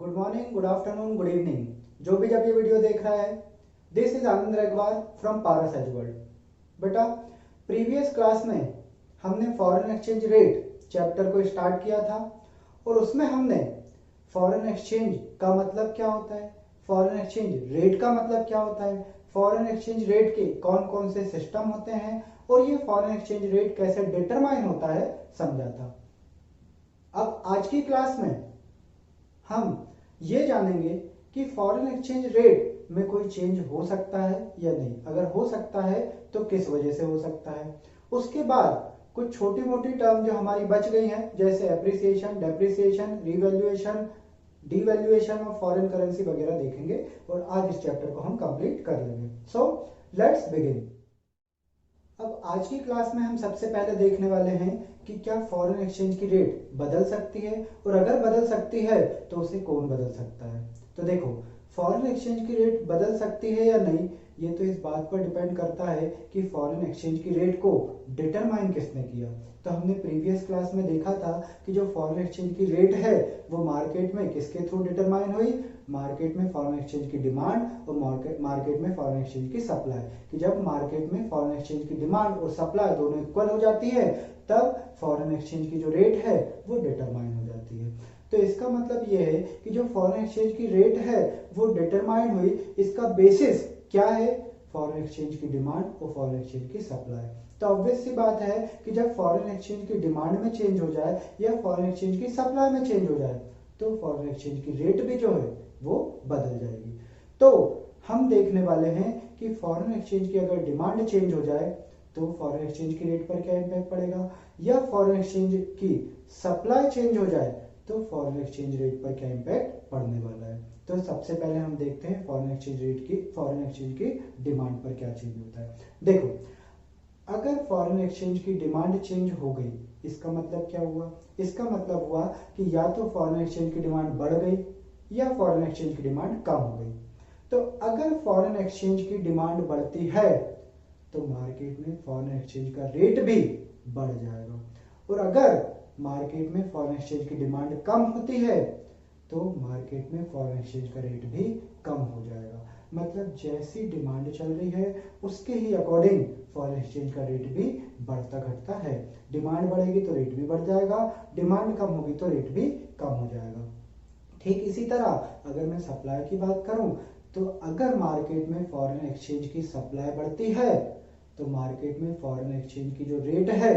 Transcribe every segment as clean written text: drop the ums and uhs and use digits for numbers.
Good morning, good afternoon, good evening. जो भी जब ये वीडियो देख रहा है, this is Anand Regwar from Paras edge world. बेटा, प्रीवियस क्लास में हमने फॉरेन एक्सचेंज रेट चैप्टर को स्टार्ट किया था और उसमें हमने फॉरेन एक्सचेंज का मतलब क्या होता है, फॉरेन एक्सचेंज रेट का मतलब क्या होता है, फॉरेन एक्सचेंज रेट के कौन कौन से सिस्टम होते हैं और ये फॉरेन एक्सचेंज रेट कैसे डिटरमाइन होता है समझा था। अब आज की क्लास में हम ये जानेंगे कि फॉरेन एक्सचेंज रेट में कोई चेंज हो सकता है या नहीं, अगर हो सकता है तो किस वजह से हो सकता है। उसके बाद कुछ छोटी मोटी टर्म जो हमारी बच गई हैं, जैसे appreciation, depreciation, revaluation, devaluation of foreign currency वगैरह देखेंगे और आज इस चैप्टर को हम कंप्लीट कर लेंगे। So let's begin. अब आज की क्लास में हम सबसे पहले देखने वाले हैं कि क्या फॉरेन एक्सचेंज की रेट बदल सकती है और अगर बदल सकती है तो उसे कौन बदल सकता है। तो देखो, फॉरेन एक्सचेंज की रेट बदल सकती है या नहीं, ये तो इस बात पर डिपेंड करता है कि फॉरेन एक्सचेंज की रेट को डिटरमाइन किसने किया। तो हमने प्रीवियस क्लास में देखा था कि जो फॉरेन एक्सचेंज की रेट है वो मार्केट में किसके थ्रू डिटरमाइन हुई, मार्केट में फॉरेन एक्सचेंज की डिमांड और मार्केट में फॉरेन एक्सचेंज की सप्लाई। कि जब मार्केट में फॉरेन एक्सचेंज की डिमांड और सप्लाई दोनों इक्वल हो जाती है तब फॉरेन एक्सचेंज की जो रेट है वो डिटरमाइन हो जाती है। तो इसका मतलब ये है कि जो फॉरेन एक्सचेंज की रेट है वो डिटरमाइन हुई, इसका बेसिस क्या है, फॉरेन एक्सचेंज की डिमांड और फॉरेन एक्सचेंज की सप्लाई। तो ऑब्वियस सी बात है कि जब फॉरेन एक्सचेंज की डिमांड में चेंज हो जाए या फॉरेन एक्सचेंज की सप्लाई में चेंज हो जाए तो फॉरेन एक्सचेंज की रेट भी जो है वो बदल जाएगी। तो हम देखने वाले हैं कि फॉरेन एक्सचेंज की अगर डिमांड चेंज हो जाए तो फॉरेन एक्सचेंज की रेट पर क्या इम्पैक्ट पड़ेगा, या फॉरेन एक्सचेंज की सप्लाई चेंज हो जाए तो फॉरेन एक्सचेंज रेट पर क्या इम्पैक्ट पड़ने वाला है। तो सबसे पहले हम देखते हैं फॉरेन एक्सचेंज रेट की, फॉरेन एक्सचेंज की डिमांड पर क्या चेंज होता है। देखो, अगर फॉरेन एक्सचेंज की डिमांड चेंज हो गई, इसका मतलब क्या हुआ, इसका मतलब हुआ कि या तो फॉरेन एक्सचेंज की डिमांड बढ़ गई या फॉरेन एक्सचेंज की डिमांड कम हो गई। तो अगर फॉरेन एक्सचेंज की डिमांड बढ़ती है तो मार्केट में फॉरेन एक्सचेंज का रेट भी बढ़ जाएगा, और अगर मार्केट में फॉरेन एक्सचेंज की डिमांड कम होती है तो मार्केट में फॉरेन एक्सचेंज का रेट भी कम हो जाएगा। मतलब जैसी डिमांड चल रही है उसके ही अकॉर्डिंग फॉरेन एक्सचेंज का रेट भी बढ़ता घटता है। डिमांड बढ़ेगी तो रेट भी बढ़ जाएगा, डिमांड कम होगी तो रेट भी कम हो जाएगा। ठीक इसी तरह अगर मैं सप्लाई की बात करूं तो अगर मार्केट में फॉरेन एक्सचेंज की सप्लाई बढ़ती है तो मार्केट में फॉरेन एक्सचेंज की जो रेट है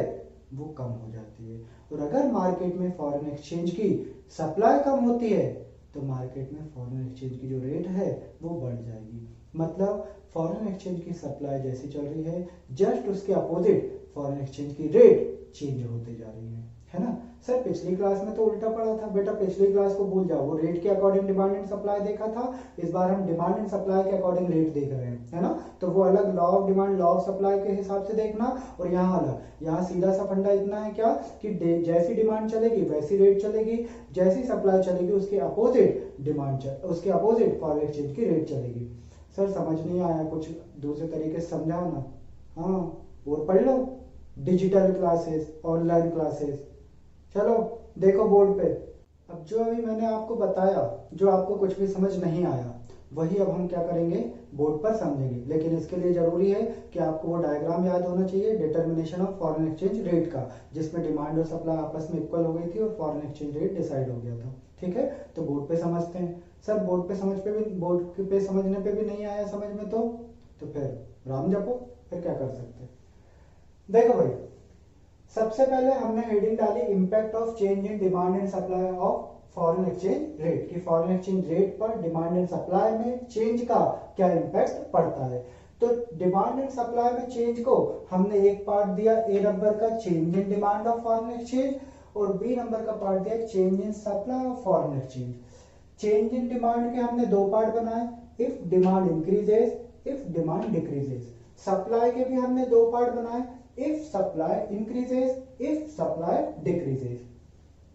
वो कम हो जाती है, और अगर मार्केट में फॉरेन एक्सचेंज की सप्लाई कम होती है तो मार्केट में फॉरेन एक्सचेंज की जो रेट है वो बढ़ जाएगी। मतलब फॉरेन एक्सचेंज की सप्लाई जैसी चल रही है जस्ट उसके अपोजिट फॉरेन एक्सचेंज की रेट चेंज होते जा रही है ना। सर पिछली क्लास में तो उल्टा पड़ा था। बेटा पिछली क्लास को भूल जाओ, वो रेट के अकॉर्डिंग डिमांड एंड सप्लाई देखा था, इस बार हम डिमांड एंड सप्लाई के अकॉर्डिंग रेट देख रहे हैं, है ना। तो वो अलग law of demand, law of supply के हिसाब से देखना, और यहाँ अलग, यहाँ सीधा सा फंडा इतना है क्या कि जैसी डिमांड चलेगी वैसी रेट चलेगी, जैसी सप्लाई चलेगी उसके अपोजिट डिमांड उसके अपोजिट फॉरेन एक्सचेंज की रेट चलेगी। सर समझ नहीं आया, कुछ दूसरे तरीके से समझाओ ना। हाँ, और पढ़ लो, डिजिटल क्लासेस, ऑनलाइन क्लासेस। चलो देखो बोर्ड पे। अब जो अभी मैंने आपको बताया, जो आपको कुछ भी समझ नहीं आया, वही अब हम क्या करेंगे, बोर्ड पर समझेंगे। लेकिन इसके लिए जरूरी है कि आपको वो डायग्राम याद होना चाहिए, determination of foreign exchange rate का, जिसमें डिमांड और सप्लाई आपस में इक्वल हो गई थी और फॉरेन एक्सचेंज रेट डिसाइड हो गया था। ठीक है, तो बोर्ड पे समझते हैं। सर बोर्ड पे समझने पे भी नहीं आया समझ में, तो फिर राम जपो, फिर क्या कर सकते हैं। देखो भाई, सबसे पहले हमने हेडिंग डाली impact of change in demand and supply of foreign exchange rate, कि फॉरेन एक्सचेंज रेट पर डिमांड एंड सप्लाई में चेंज का क्या इंपैक्ट पड़ता है। तो डिमांड एंड सप्लाई में चेंज को हमने एक पार्ट दिया ए नंबर का change in demand of foreign exchange, और बी नंबर का पार्ट दिया change in supply of foreign exchange. Change in demand के हमने दो पार्ट बनाए, if demand increases, if demand decreases. Supply के भी हमने दो पार्ट बनाए, if supply increases, if supply decreases.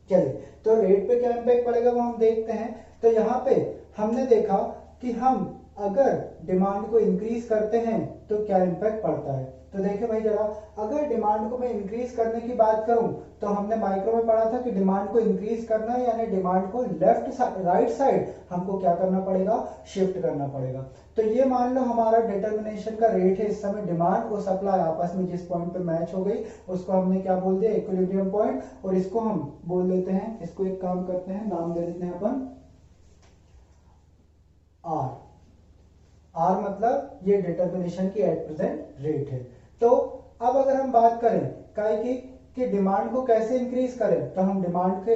चलिए, तो रेट पे क्या इंपैक्ट पड़ेगा वो हम देखते हैं। तो यहाँ पे हमने देखा कि हम अगर डिमांड को इंक्रीज करते हैं तो क्या इम्पैक्ट पड़ता है। तो देखिए भाई जरा, अगर डिमांड को मैं इंक्रीज करने की बात करूं तो हमने माइक्रो में पढ़ा था कि डिमांड को इंक्रीज करना है यानी डिमांड को लेफ्ट राइट साइड हमको क्या करना पड़ेगा, शिफ्ट करना पड़ेगा। तो ये मान लो हमारा डिटर्मिनेशन का रेट है, इस समय डिमांड और सप्लाई आपस में जिस पॉइंट पे मैच हो गई उसको हमने क्या बोल दिया, इक्विलिब्रियम पॉइंट, और इसको हम बोल देते हैं, इसको एक काम करते हैं, नाम दे देते हैं अपन आर। आर मतलब ये डिटर्मिनेशन की एट प्रेजेंट रेट है। तो अब अगर हम बात करें काय की कि डिमांड को कैसे इंक्रीज करें, तो हम डिमांड के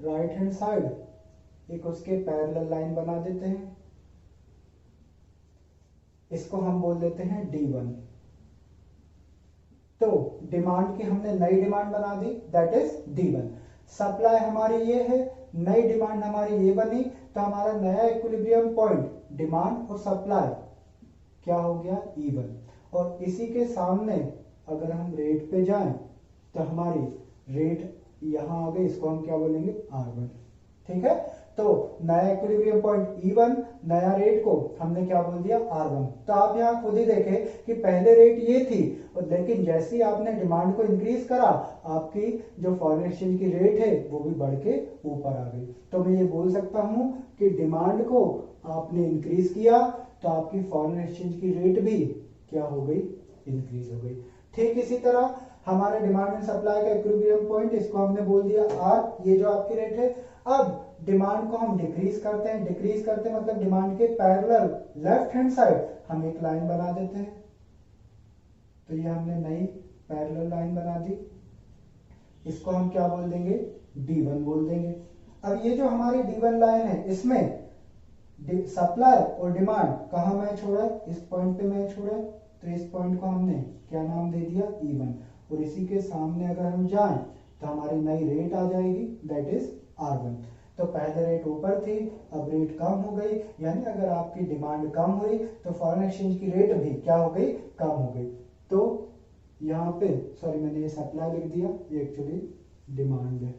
राइट हैंड साइड एक उसके पैरेलल लाइन बना देते हैं, इसको हम बोल देते हैं D1। तो डिमांड की हमने नई डिमांड बना दी, दैट इज D1। सप्लाई हमारी ये है, नई डिमांड हमारी ये बनी, तो हमारा नया इक्विलिब्रियम पॉइंट डिमांड और सप्लाई क्या हो गया, E1। और इसी के सामने अगर हम रेट पे जाएं तो हमारी रेट यहां आ गई, इसको हम क्या बोलेंगे, R1। ठीक है, तो नया इक्विलिब्रियम पॉइंट E1, नया रेट को हमने क्या बोल दिया, R1। तो आप यहाँ खुद ही देखें कि पहले रेट ये थी, और लेकिन जैसे ही आपने डिमांड को इंक्रीज करा आपकी जो फॉरेन एक्सचेंज की रेट है वो भी बढ़ के ऊपर आ गई। तो मैं ये बोल सकता हूँ कि डिमांड को आपने इंक्रीज किया तो आपकी फॉरेन एक्सचेंज की रेट भी क्या हो गई, इंक्रीज हो गई। ठीक इसी तरह हमारे डिमांड एंड सप्लाई का इक्विलिब्रियम पॉइंट, इसको हमने बोल दिया R, ये जो आपकी रेट है। अब डिमांड को हम डिक्रीज करते हैं, डिक्रीज करते हैं मतलब डिमांड के पैरेलल लेफ्ट हैंड साइड हम एक लाइन बना देते हैं। तो ये हमने नई पैरेलल लाइन बना दी, इसको हम क्या बोल देंगे, D1 बोल देंगे। अब ये जो हमारी D1 लाइन है इसमें सप्लाई और डिमांड कहाँ मैच हो रहा है, इस पॉइंट पे मैच हो रहा है, तो इस पॉइंट को हमने क्या नाम दे दिया, E1। और इसी के सामने अगर हम जाएं तो हमारी नई रेट आ जाएगी, दैट इज R1। तो पहले रेट ऊपर थी, अब रेट कम हो गई, यानी अगर आपकी डिमांड कम हुई तो फॉरेन एक्सचेंज की रेट भी क्या हो गई, कम हो गई। तो यहाँ पे सॉरी मैंने ये सप्लाई लिख दिया, ये एक्चुअली डिमांड है।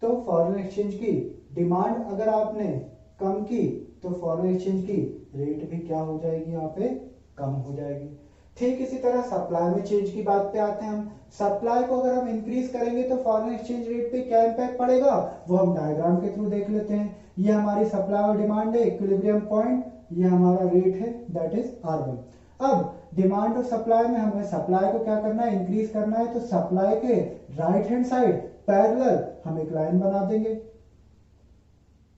तो फॉरेन एक्सचेंज की डिमांड अगर आपने कम की तो फॉरेन एक्सचेंज की रेट भी क्या हो जाएगी, यहाँ पे कम हो जाएगी। ठीक इसी तरह सप्लाई में चेंज की बात पे आते हैं हम। सप्लाई को अगर हम इंक्रीज करेंगे तो फॉरेन एक्सचेंज रेट पे क्या इंपैक्ट पड़ेगा, वो हम डायग्राम के थ्रू देख लेते हैं। ये हमारी सप्लाई और डिमांड है, इक्विलिब्रियम पॉइंट, ये हमारा रेट है, दैट इज R1। अब डिमांड और सप्लाई में हमें सप्लाई को क्या करना है, इंक्रीज करना है, तो सप्लाई के राइट हैंड साइड पैरेलल हम एक लाइन बना देंगे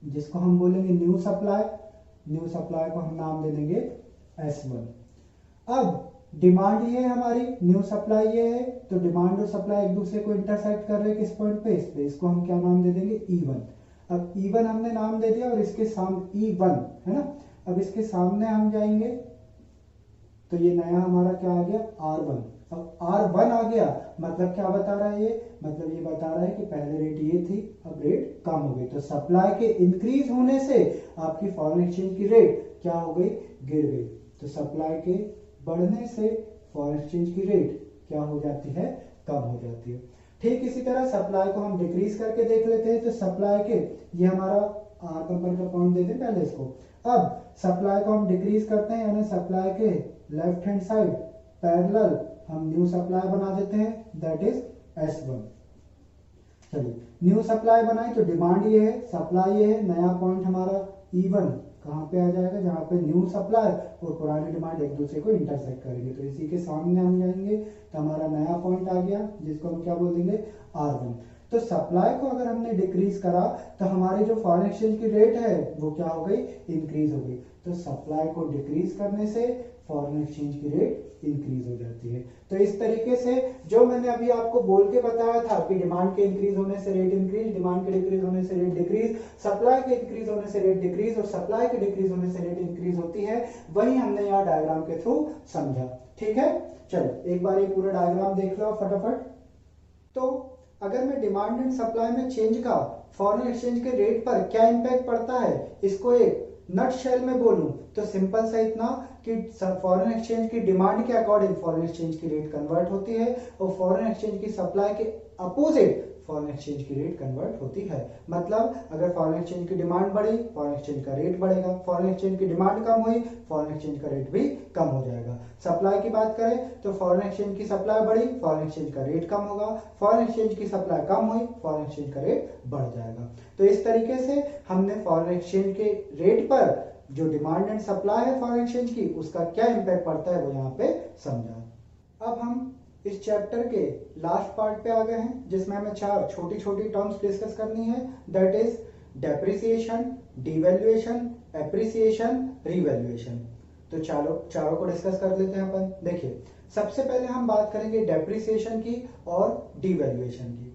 जिसको हम बोलेंगे न्यू सप्लाई। न्यू सप्लाई को हम नाम दे देंगे S1। अब डिमांड ये है हमारी, न्यू सप्लाई ये है, तो डिमांड और सप्लाई एक दूसरे को इंटरसेक्ट कर रहे हैं किस पॉइंट पे, इस पे, इसको हम क्या नाम दे देंगे, E1। अब E1 हमने नाम दे दिया और इसके सामने E1 है ना, अब इसके सामने हम जाएंगे तो ये नया हमारा क्या आ गया, R1। अब R1 आ गया मतलब क्या बता रहा है ये, मतलब ये बता रहा है कि पहले रेट ये थी, अब रेट कम हो गई। तो सप्लाई के इंक्रीज होने से आपकी फॉरेन एक्सचेंज की रेट क्या हो गई, गिर गई। तो सप्लाई के बढ़ने से फॉरेन एक्सचेंज की रेट क्या हो जाती है, कम हो जाती है। ठीक इसी तरह सप्लाई को हम डिक्रीज करके देख लेते हैं। तो सप्लाई के, ये हमारा R कंपनी का पॉइंट दे दें पहले इसको। अब सप्लाई को हम डिक्रीज करते हैं, यानी सप्लाई के लेफ्ट हैंड साइड पैरेलल हम न्यू सप्लाई बना देते हैं, दैट इज S1। चलिए न्यू सप्लाई बनाई तो डिमांड ये है, सप्लाई ये है, नया पॉइंट हमारा E1 कहाँ पे आ जाएगा, जहाँ पे न्यू सप्लाई और पुरानी डिमांड एक दूसरे को इंटरसेक्ट करेंगे। तो इसी के सामने हम जाएंगे तो हमारा नया पॉइंट आ गया जिसको हम क्या बोल देंगे, R1। तो सप्लाई को अगर हमने डिक्रीज करा तो हमारी जो फॉरेन एक्सचेंज की रेट है वो क्या हो गई, इंक्रीज हो गई। तो सप्लाई को डिक्रीज करने से फॉरेन एक्सचेंज की रेट इंक्रीज हो जाती है। तो इस तरीके से जो मैंने अभी आपको बोल के बताया था कि डिमांड के इंक्रीज होने से रेट इंक्रीज, डिमांड के डिक्रीज होने से रेट डिक्रीज, सप्लाई के इंक्रीज होने से रेट डिक्रीज और सप्लाई के डिक्रीज होने से रेट इंक्रीज होती है, वही हमने यहाँ डायग्राम के थ्रू समझा। ठीक है, चलो एक बार ये पूरा डायग्राम देख लो फटाफट। तो अगर मैं डिमांड एंड सप्लाई में चेंज का फॉरेन एक्सचेंज के रेट पर क्या इंपैक्ट पड़ता है, इसको एक नट शेल में बोलूं तो सिंपल सा इतना कि फॉरेन एक्सचेंज की डिमांड के अकॉर्डिंग फॉरेन एक्सचेंज की रेट कन्वर्ट होती है और फॉरेन एक्सचेंज की सप्लाई के अपोजिट फॉरेन एक्सचेंज की रेट कन्वर्ट होती है। मतलब अगर फॉरेन एक्सचेंज की डिमांड बढ़ी, फॉरेन एक्सचेंज का रेट बढ़ेगा, फॉरेन एक्सचेंज की डिमांड कम हुई, फॉरेन एक्सचेंज का रेट भी कम हो जाएगा। सप्लाई की बात करें तो फॉरेन एक्सचेंज की सप्लाई बढ़ी, फॉरेन एक्सचेंज का रेट कम होगा, फॉरेन एक्सचेंज की सप्लाई कम हुई, फॉरेन एक्सचेंज का रेट बढ़ जाएगा। तो इस तरीके से हमने फॉरेन एक्सचेंज के रेट पर जो डिमांड एंड सप्लाई है फॉरेन एक्सचेंज की, उसका क्या इंपैक्ट पड़ता है वो यहाँ पे समझा। अब हम इस चैप्टर के लास्ट पार्ट पे आ गए हैं, जिसमें हमें 4 छोटी छोटी टर्म्स डिस्कस करनी है, that is depreciation, devaluation, appreciation, revaluation. तो चारों को डिस्कस कर लेते हैं अपन। देखिए, सबसे पहले हम बात करेंगे डेप्रिसिएशन की और डिवैल्यूएशन की।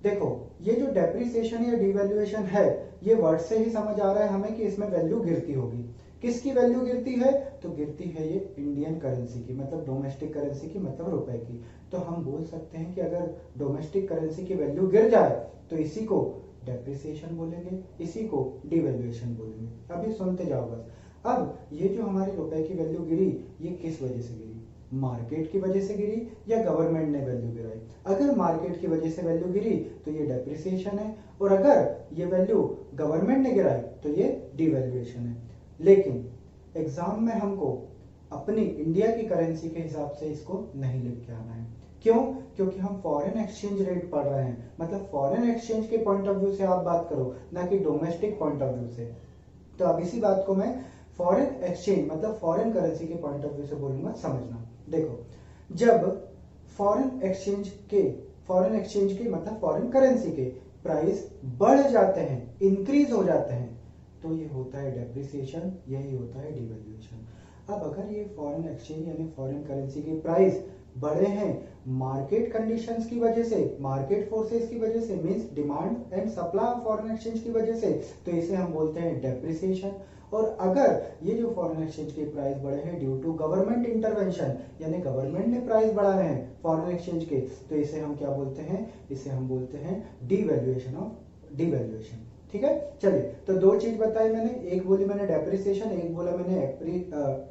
देखो, ये जो डेप्रिसिएशन या डिवैल्यूएशन है, ये वर्ड से ही समझ आ रहा है हमें कि इसमें वैल्यू गिरती होगी। किसकी वैल्यू गिरती है? तो गिरती है ये इंडियन करेंसी की, मतलब डोमेस्टिक करेंसी की, मतलब रुपए की। तो हम बोल सकते हैं कि अगर डोमेस्टिक करेंसी की वैल्यू गिर जाए तो इसी को डेप्रिसिएशन बोलेंगे, इसी को डिवैल्यूएशन बोलेंगे। अभी सुनते जाओ बस। अब ये जो हमारी रुपए की वैल्यू गिरी, ये किस वजह से गिरी? मार्केट की वजह से गिरी या गवर्नमेंट ने वैल्यू गिराई? अगर मार्केट की वजह से वैल्यू गिरी तो ये डेप्रिसिएशन है, और अगर ये वैल्यू गवर्नमेंट ने गिराई तो ये डिवैल्यूएशन है। लेकिन एग्जाम में हमको अपनी इंडिया की करेंसी के हिसाब से इसको नहीं लिख के आना है। क्यों? क्योंकि हम फॉरेन एक्सचेंज रेट पढ़ रहे हैं, मतलब फॉरेन एक्सचेंज के पॉइंट ऑफ व्यू से आप बात करो, ना कि डोमेस्टिक पॉइंट ऑफ व्यू से। तो अब इसी बात को मैं फॉरेन एक्सचेंज मतलब फॉरेन करेंसी के पॉइंट ऑफ व्यू से बोलूंगा, समझना। देखो, जब फॉरेन एक्सचेंज के मतलब फॉरेन करेंसी के प्राइस बढ़ जाते हैं, इंक्रीज हो जाते हैं, तो ये होता है डेप्रिसिएशन, यही होता है डिवैल्यूएशन। अब अगर ये फॉरेन एक्सचेंज यानी फॉरेन करेंसी के प्राइस बढ़े हैं मार्केट कंडीशंस की वजह से, मार्केट फोर्सेस की वजह से, means demand and supply of foreign exchange की वजह से, तो इसे हम बोलते हैं डेप्रिसिएशन। और अगर ये जो फॉरेन एक्सचेंज के प्राइस बढ़े हैं ड्यू टू गवर्नमेंट इंटरवेंशन, यानी गवर्नमेंट ने प्राइस बढ़ाए हैं फॉरेन एक्सचेंज के, तो इसे हम क्या बोलते हैं? इसे हम बोलते हैं डिवैल्यूएशन। ठीक है, चलिए। तो 2 चीज बताई मैंने, एक बोली मैंने डेप्रिसिएशन, एक बोला मैंने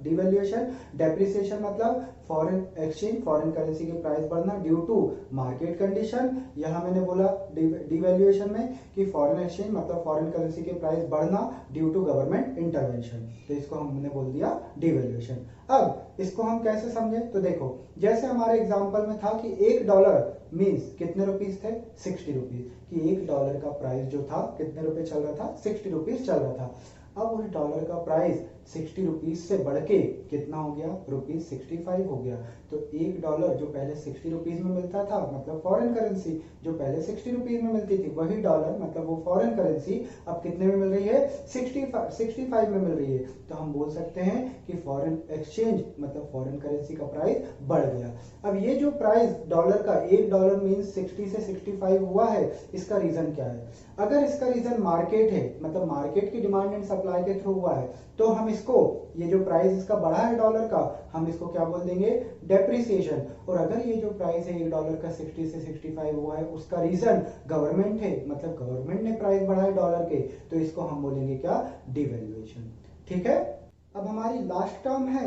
डिवैल्यूएशन। डेप्रिसिएशन मतलब फॉरेन एक्सचेंज, फॉरेन करेंसी के प्राइस बढ़ना ड्यू टू मार्केट कंडीशन। यहाँ मैंने बोला डिवैल्यूएशन में कि फॉरेन एक्सचेंज मतलब फॉरेन करेंसी के प्राइस बढ़ना ड्यू टू गवर्नमेंट इंटरवेंशन, तो इसको हमने बोल दिया डिवैल्यूएशन। अब इसको हम कैसे समझे? तो देखो, जैसे हमारे एग्जांपल में था कि $1 मींस कितने रुपीस थे? 60 रुपीज, कि $1 का प्राइस जो था कितने रुपए चल रहा था? 60 रुपीज चल रहा था। अब उस डॉलर का प्राइस 60 रुपीज से बढ़ के कितना हो गया? ₹65 हो गया। तो $1 जो पहले 60 रुपीज में मिलता था, मतलब फॉरेन करेंसी जो पहले 60 रुपीज में मिलती थी, वही डॉलर मतलब वो फॉरेन करेंसी अब कितने में मिल रही है? 65 में मिल रही है। तो हम बोल सकते हैं कि फॉरेन एक्सचेंज मतलब फॉरेन करेंसी का प्राइस बढ़ गया। अब ये जो प्राइस डॉलर का $1 मींस 60 से 65 हुआ है, इसका रीजन क्या है? अगर इसका रीजन मार्केट है, मतलब मार्केट की डिमांड एंड सप्लाई के थ्रू हुआ है, तो हम इसको, ये जो प्राइस इसका बढ़ा है डॉलर का, हम इसको क्या बोल देंगे? डेप्रिसिएशन। और अगर ये जो प्राइस है $1 का 60 से 65 हुआ है, उसका रीजन गवर्नमेंट है, मतलब गवर्नमेंट ने प्राइस बढ़ाए डॉलर के, तो इसको हम बोलेंगे क्या? डिवैल्यूएशन। ठीक है। अब हमारी लास्ट टर्म है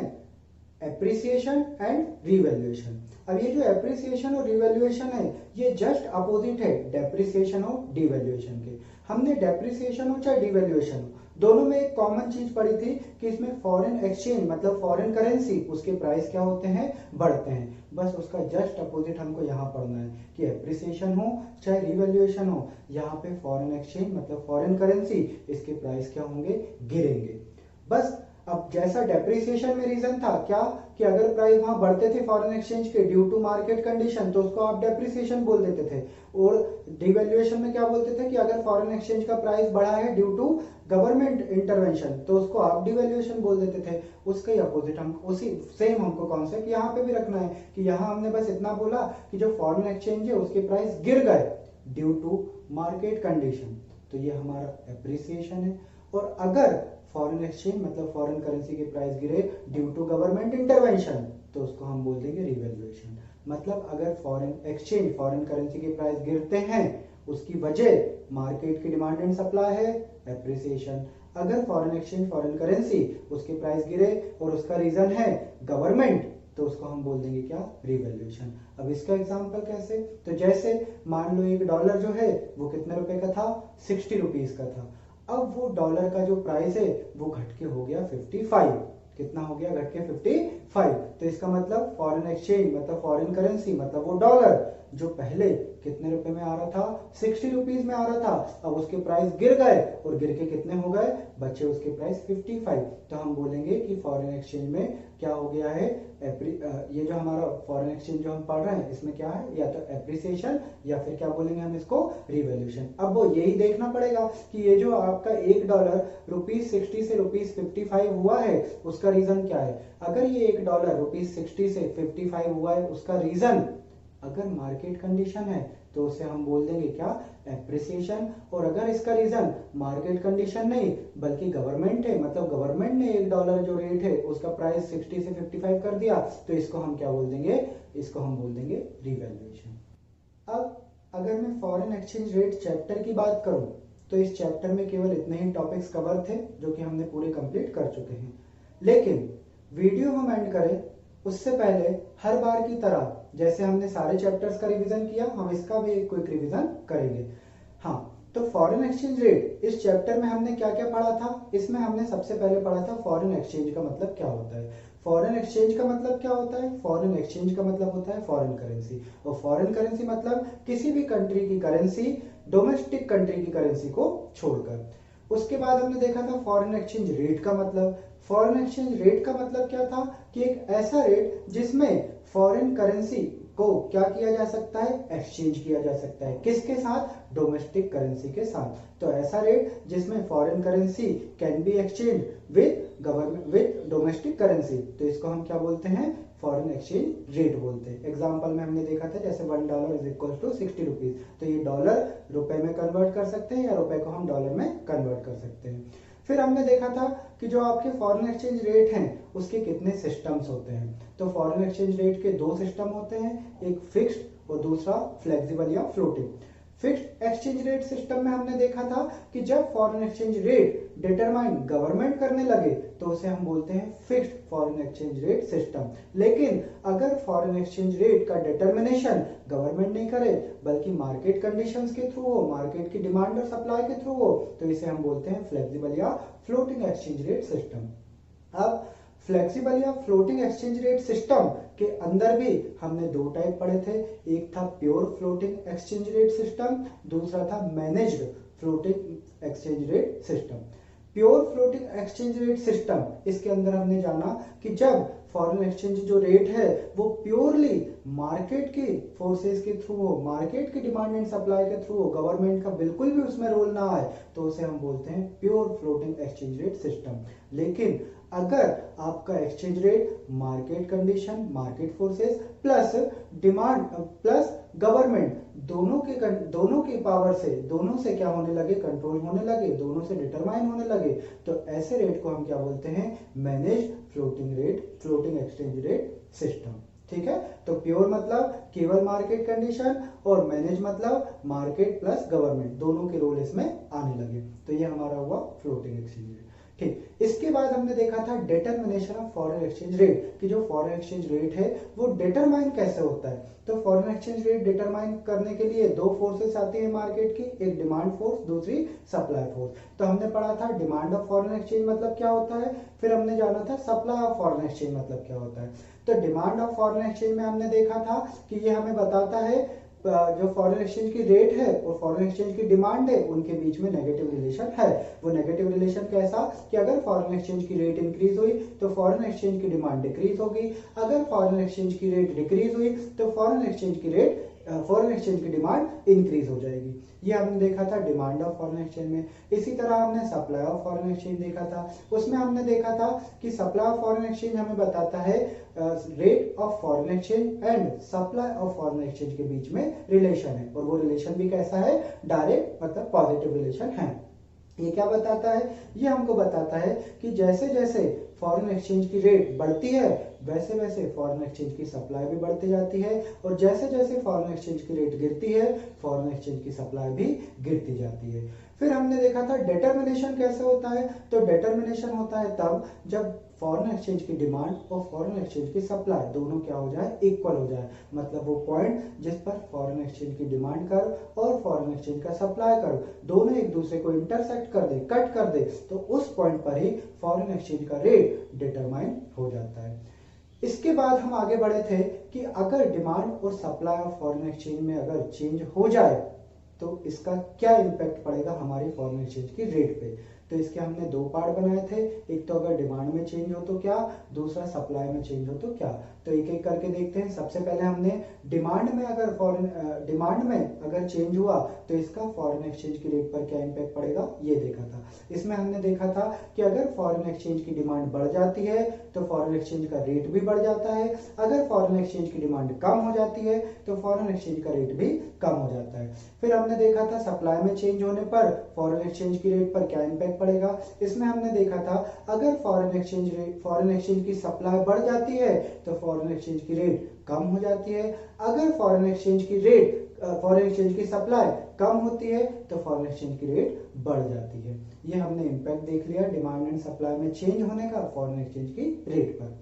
एप्रिसिएशन एंड रिवैल्यूएशन। अब ये जो एप्रिसिएशन और रिवैल्यूएशन है, ये जस्ट अपोजिट है डेप्रिसिएशन और डिवैल्यूएशन के। हमने डेप्रिसिएशन हो चाहे डिवैल्यूएशन हो, दोनों में एक कॉमन चीज पढ़ी थी कि इसमें फॉरेन एक्सचेंज मतलब फॉरेन करेंसी, उसके प्राइस क्या होते हैं? बढ़ते हैं। बस उसका जस्ट अपोजिट हमको यहाँ पढ़ना है कि एप्रिसिएशन हो चाहे रिवैल्यूएशन हो, यहाँ पे फॉरेन एक्सचेंज मतलब फॉरेन करेंसी, इसके प्राइस क्या होंगे? गिरेंगे। बस अब जैसा डेप्रिसिएशन में रीजन था क्या कि अगर प्राइस वहां बढ़ते थे फॉरेन एक्सचेंज के ड्यू टू मार्केट कंडीशन, तो उसको आप डेप्रिसिएशन बोल देते थे। और डिवैल्यूएशन में क्या बोलते थे कि अगर फॉरेन एक्सचेंज का प्राइस बढ़ा है ड्यू टू गवर्नमेंट इंटरवेंशन, तो उसको आप डिवैल्यूएशन बोल देते थे। उसके अपोजिट हम उसी सेम हमको कॉन्सेप्ट यहाँ पे भी रखना है कि यहाँ हमने बस इतना बोला कि जो फॉरेन एक्सचेंज है उसके प्राइस गिर गए ड्यू टू मार्केट कंडीशन, तो ये हमारा एप्रिसिएशन है। और अगर फॉरेन एक्सचेंज मतलब फॉरेन करेंसी के प्राइस गिरे ड्यू टू गवर्नमेंट इंटरवेंशन, तो उसको हम बोल देंगे रिवैल्यूएशन। मतलब अगर फॉरेन एक्सचेंज फॉरेन करेंसी के प्राइस गिरते हैं, उसकी वजह मार्केट की डिमांड एंड सप्लाई है, एप्रिसिएशन। अगर फॉरेन एक्सचेंज फॉरेन करेंसी उसके प्राइस गिरे और उसका रीजन है गवर्नमेंट, तो उसको हम बोल देंगे क्या, रिवैल्यूएशन। अब इसका एग्जांपल कैसे, तो जैसे मान लो $1 जो है वो कितने रुपए का था, 60 रुपीज का था। अब वो डॉलर का जो प्राइस है वो घट के हो गया 55, कितना हो गया, घट के 55। तो इसका मतलब फॉरेन एक्सचेंज मतलब फॉरेन करेंसी मतलब वो डॉलर जो पहले कितने रुपए में आ रहा था, 60 रुपीज में आ रहा था, अब उसके प्राइस गिर गए और गिर के कितने हो गए, बचे उसके प्राइस 55। तो हम बोलेंगे कि फॉरेन एक्सचेंज में क्या हो गया है, ये जो हमारा फॉरेन एक्सचेंज जो हम पढ़ रहे हैं इसमें क्या है, या तो एप्रिसिएशन या फिर क्या बोलेंगे हम इसको, रिवैल्यूएशन। अब वो यही देखना पड़ेगा कि ये जो आपका $1 ₹60 से ₹55 हुआ है उसका रीजन क्या है। अगर ये $1 ₹60 से 55 हुआ है उसका रीजन अगर मार्केट कंडीशन है तो उसे हम बोल देंगे क्या, एप्रिसिएशन। और अगर इसका रीजन मार्केट कंडीशन नहीं बल्कि गवर्नमेंट है, मतलब गवर्नमेंट ने $1 जो रेट है उसका प्राइस 60 से 55 कर दिया, तो इसको हम क्या बोल देंगे, इसको हम बोल देंगे रिवैल्यूएशन। अब अगर मैं फॉरेन एक्सचेंज रेट चैप्टर की बात करूं तो इस चैप्टर में केवल इतने ही टॉपिक्स कवर थे जो कि हमने पूरे कंप्लीट कर चुके हैं। लेकिन वीडियो हम एंड करें उससे पहले हर बार की तरह जैसे हमने सारे चैप्टर्स का रिवीजन किया, हम इसका भी एक क्विक रिवीजन करेंगे। हाँ, तो फॉरेन एक्सचेंज रेट इस चैप्टर में हमने क्या क्या पढ़ा था, इसमें हमने सबसे पहले पढ़ा था फॉरेन एक्सचेंज का मतलब क्या होता है। फॉरेन एक्सचेंज का मतलब क्या होता है, फॉरेन एक्सचेंज का मतलब होता है फॉरेन करेंसी, और फॉरेन करेंसी मतलब किसी भी कंट्री की करेंसी डोमेस्टिक कंट्री की करेंसी को छोड़कर। उसके बाद हमने देखा था फॉरेन एक्सचेंज रेट का मतलब। फॉरेन एक्सचेंज रेट का मतलब क्या था कि एक ऐसा रेट जिसमें फॉरेन करेंसी को क्या किया जा सकता है, एक्सचेंज किया जा सकता है, किसके साथ, डोमेस्टिक करेंसी के साथ। तो ऐसा रेट जिसमें foreign currency can be exchange with government with domestic currency, तो इसको हम क्या बोलते हैं, फॉरेन एक्सचेंज रेट बोलते हैं। एग्जांपल में हमने देखा था जैसे $1 इज इक्वल टू 60 रुपीज, तो ये डॉलर रुपए में कन्वर्ट कर सकते हैं या रुपए को हम डॉलर में कन्वर्ट कर सकते हैं। फिर हमने देखा था कि जो आपके फॉरेन एक्सचेंज रेट हैं उसके कितने सिस्टम्स होते हैं। तो फॉरेन एक्सचेंज रेट के दो सिस्टम होते हैं, एक फिक्स्ड और दूसरा फ्लेक्सिबल या floating. Fixed exchange rate system में हमने देखा था कि जब foreign exchange rate determine government करने लगे तो उसे हम बोलते हैं fixed foreign exchange rate system. लेकिन अगर फॉरेन एक्सचेंज रेट का डिटरमिनेशन गवर्नमेंट नहीं करे बल्कि मार्केट कंडीशंस के थ्रू हो, मार्केट की डिमांड और सप्लाई के थ्रू हो, तो इसे हम बोलते हैं फ्लेक्सिबल या फ्लोटिंग एक्सचेंज रेट सिस्टम। अब फ्लेक्सिबल या फ्लोटिंग एक्सचेंज रेट सिस्टम के अंदर भी हमने दो टाइप पढ़े थे, एक था pure floating exchange rate system, दूसरा था managed floating exchange rate system. Pure floating exchange rate system, इसके अंदर हमने जाना कि जब फॉरेन एक्सचेंज जो रेट है वो प्योरली मार्केट की फोर्सेस के थ्रू हो, मार्केट की डिमांड एंड सप्लाई के थ्रू हो, गवर्नमेंट का बिल्कुल भी उसमें रोल ना आए, तो उसे हम बोलते हैं pure floating exchange rate system. लेकिन अगर आपका exchange rate market condition, market forces plus demand plus government दोनों की पावर से, दोनों से क्या होने लगे, कंट्रोल होने लगे, दोनों से डिटरमाइन होने लगे, तो ऐसे रेट को हम क्या बोलते हैं, manage floating exchange rate system. ठीक है, तो प्योर मतलब केवल मार्केट कंडीशन और मैनेज मतलब मार्केट प्लस गवर्नमेंट, दोनों के रोल इसमें आने लगे, तो ये हमारा हुआ फ्लोटिंग एक्सचेंज रेट। ठीक, इसके बाद हमने देखा था determination of foreign exchange rate, कि जो फॉरेन एक्सचेंज रेट है वो डिटरमाइन कैसे होता है। तो फॉरेन एक्सचेंज रेट डिटरमाइन करने के लिए दो फोर्सेस आती है मार्केट की, एक डिमांड फोर्स, दूसरी सप्लाई फोर्स। तो हमने पढ़ा था डिमांड ऑफ फॉरेन एक्सचेंज मतलब क्या होता है, फिर हमने जाना था सप्लाई ऑफ फॉरेन एक्सचेंज मतलब क्या होता है। तो डिमांड ऑफ फॉरेन एक्सचेंज में हमने देखा था कि ये हमें बताता है जो फॉरेन एक्सचेंज की रेट है और फॉरेन एक्सचेंज की डिमांड है उनके बीच में नेगेटिव रिलेशन है। वो नेगेटिव रिलेशन कैसा, कि अगर फॉरेन एक्सचेंज की रेट इंक्रीज हुई तो फॉरेन एक्सचेंज की डिमांड डिक्रीज होगी, अगर फॉरेन एक्सचेंज की रेट डिक्रीज हुई तो फॉरेन एक्सचेंज की डिमांड इंक्रीज हो जाएगी। ये हमने देखा था डिमांड ऑफ फॉरेन एक्सचेंज में। इसी तरह हमने सप्लाई ऑफ फॉरेन एक्सचेंज देखा था, उसमें हमने देखा था कि सप्लाई ऑफ फॉरेन एक्सचेंज हमें बताता है rate of foreign exchange and supply of foreign exchange के बीच में रिलेशन है, और वो रिलेशन भी कैसा है, डायरेक्ट मतलब पॉजिटिव रिलेशन है। ये क्या बताता है, ये हमको बताता है कि जैसे जैसे फॉरेन एक्सचेंज की रेट बढ़ती है वैसे वैसे फॉरेन एक्सचेंज की सप्लाई भी बढ़ती जाती है, और जैसे जैसे फॉरेन एक्सचेंज की रेट गिरती है फॉरेन एक्सचेंज की सप्लाई भी गिरती जाती है। फिर हमने देखा था डिटर्मिनेशन कैसे होता है। तो डिटर्मिनेशन होता है तब जब फॉरेन एक्सचेंज की डिमांड और फॉरेन एक्सचेंज की सप्लाई दोनों क्या हो जाए, इक्वल हो जाए। मतलब वो पॉइंट जिस पर फॉरेन एक्सचेंज की डिमांड कर्व और फॉरेन एक्सचेंज का सप्लाई कर्व दोनों एक दूसरे को इंटरसेक्ट कर दे, कट कर दे, तो उस पॉइंट पर ही फॉरेन एक्सचेंज का रेट डिटरमाइन हो जाता है। इसके बाद हम आगे बढ़े थे कि अगर डिमांड और सप्लाई ऑफ फॉरेन एक्सचेंज में अगर चेंज हो जाए तो इसका क्या इंपैक्ट पड़ेगा हमारी फॉरेन एक्सचेंज की रेट पे। तो इसके हमने दो पार्ट बनाए थे, एक तो अगर डिमांड में चेंज हो तो क्या, दूसरा सप्लाई में चेंज हो तो क्या। तो एक एक करके देखते हैं। सबसे पहले हमने डिमांड में अगर चेंज हुआ तो इसका फॉरेन एक्सचेंज की रेट पर क्या इंपैक्ट पड़ेगा ये देखा था। इसमें हमने देखा था कि अगर फॉरेन एक्सचेंज की डिमांड बढ़ जाती है तो फॉरेन एक्सचेंज का रेट भी बढ़ जाता है, अगर फॉरेन एक्सचेंज की डिमांड कम हो जाती है तो फॉरेन एक्सचेंज का रेट भी कम हो जाता है। फिर हमने देखा था सप्लाई में चेंज होने पर फॉरेन एक्सचेंज की रेट पर क्या इंपैक्ट पड़ेगा। इसमें हमने देखा था अगर फॉरेन एक्सचेंज की सप्लाई बढ़ जाती है तो फॉरेन एक्सचेंज की रेट कम हो जाती है, अगर फॉरेन एक्सचेंज की सप्लाई कम होती है तो फॉरेन एक्सचेंज की रेट बढ़ जाती है। ये हमने इंपैक्ट देख लिया डिमांड एंड सप्लाई में चेंज होने का फॉरेन एक्सचेंज की रेट पर।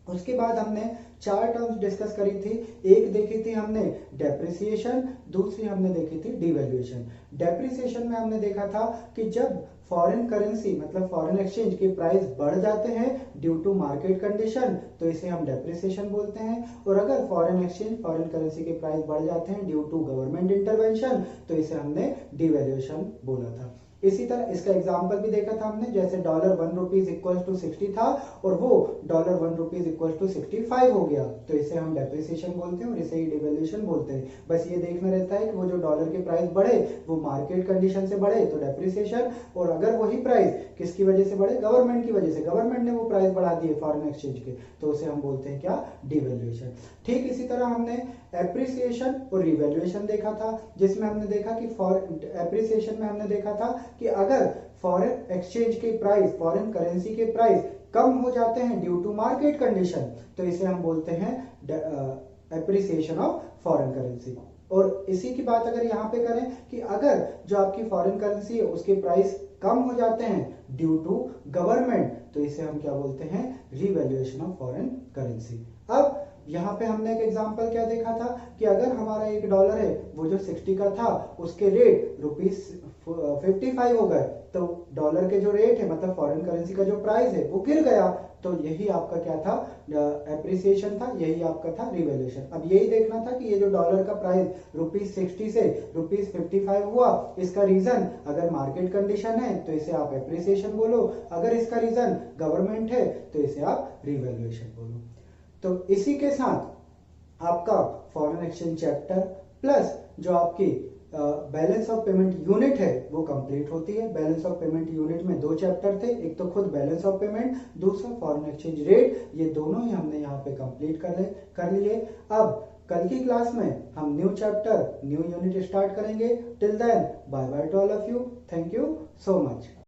उसके बाद हमने चार टर्म्स डिस्कस करी थी। एक देखी थी हमने डेप्रिसिएशन, दूसरी हमने देखी थी डिवैल्यूएशन। डेप्रिसिएशन में हमने देखा था कि जब फॉरेन करेंसी मतलब फॉरेन एक्सचेंज के प्राइस बढ़ जाते हैं ड्यू टू मार्केट कंडीशन तो इसे हम डेप्रिसिएशन बोलते हैं, और अगर फॉरेन करेंसी के प्राइस बढ़ जाते हैं ड्यू टू गवर्नमेंट इंटरवेंशन तो इसे हमने डिवैल्यूएशन बोला था। इसी तरह इसका एग्जांपल भी देखा था हमने, जैसे डॉलर 1 रुपीज इक्वल टू 60 था और वो डॉलर 1 रुपीज इक्वल टू 65 हो गया तो इसे हम डेप्रिसिएशन बोलते हैं और इसे ही डिवैल्यूएशन बोलते हैं। बस ये देखना रहता है कि वो जो डॉलर के प्राइस बढ़े वो मार्केट कंडीशन से बढ़े तो डेप्रिसिएशन, और अगर वही प्राइस किसकी वजह से बढ़े, गवर्नमेंट की वजह से, गवर्नमेंट ने वो प्राइस बढ़ा दिए फॉरेन एक्सचेंज के तो उसे हम बोलते हैं क्या, डिवैल्यूएशन। ठीक इसी तरह हमने एप्रिसिएशन और रिवैल्यूएशन देखा था, जिसमें हमने देखा कि एप्रिसिएशन में हमने देखा था कि अगर फॉरेन एक्सचेंज के प्राइस, फॉरेन करेंसी के प्राइस कम हो जाते हैं ड्यू टू मार्केट कंडीशन तो इसे हम बोलते हैं एप्रिसिएशन ऑफ फॉरेन करेंसी। और इसी की बात अगर यहाँ पे करें कि अगर जो आपकी फॉरेन करेंसी है उसके प्राइस कम हो जाते हैं ड्यू टू गवर्नमेंट तो इसे हम क्या बोलते हैं, रिवैल्यूएशन ऑफ फॉरेन करेंसी। अब यहाँ पे हमने एक एग्जांपल क्या देखा था कि अगर हमारा $1 है वो जो 60 का था उसके रेट ₹55 हो गए तो डॉलर के जो रेट है मतलब फॉरेन करेंसी का जो प्राइस है वो गिर गया, तो यही आपका क्या था, एप्रिसिएशन था, यही आपका था रिवैल्यूएशन। अब यही देखना था कि ये जो डॉलर का प्राइस ₹60 से ₹55 हुआ, इसका रीजन अगर मार्केट कंडीशन है तो इसे आप एप्रिसिएशन बोलो, अगर इसका रीजन गवर्नमेंट है तो इसे आप रिवैल्यूएशन बोलो। तो इसी के साथ आपका फॉरेन एक्सचेंज चैप्टर प्लस जो आपकी बैलेंस ऑफ पेमेंट यूनिट है वो कंप्लीट होती है। बैलेंस ऑफ पेमेंट यूनिट में दो चैप्टर थे, एक तो खुद बैलेंस ऑफ पेमेंट, दूसरा फॉरेन एक्सचेंज रेट, ये दोनों ही हमने यहाँ पे कंप्लीट कर लिए। अब कल की क्लास में हम new chapter, new unit start करेंगे। Till then bye bye to all of you, thank you so much.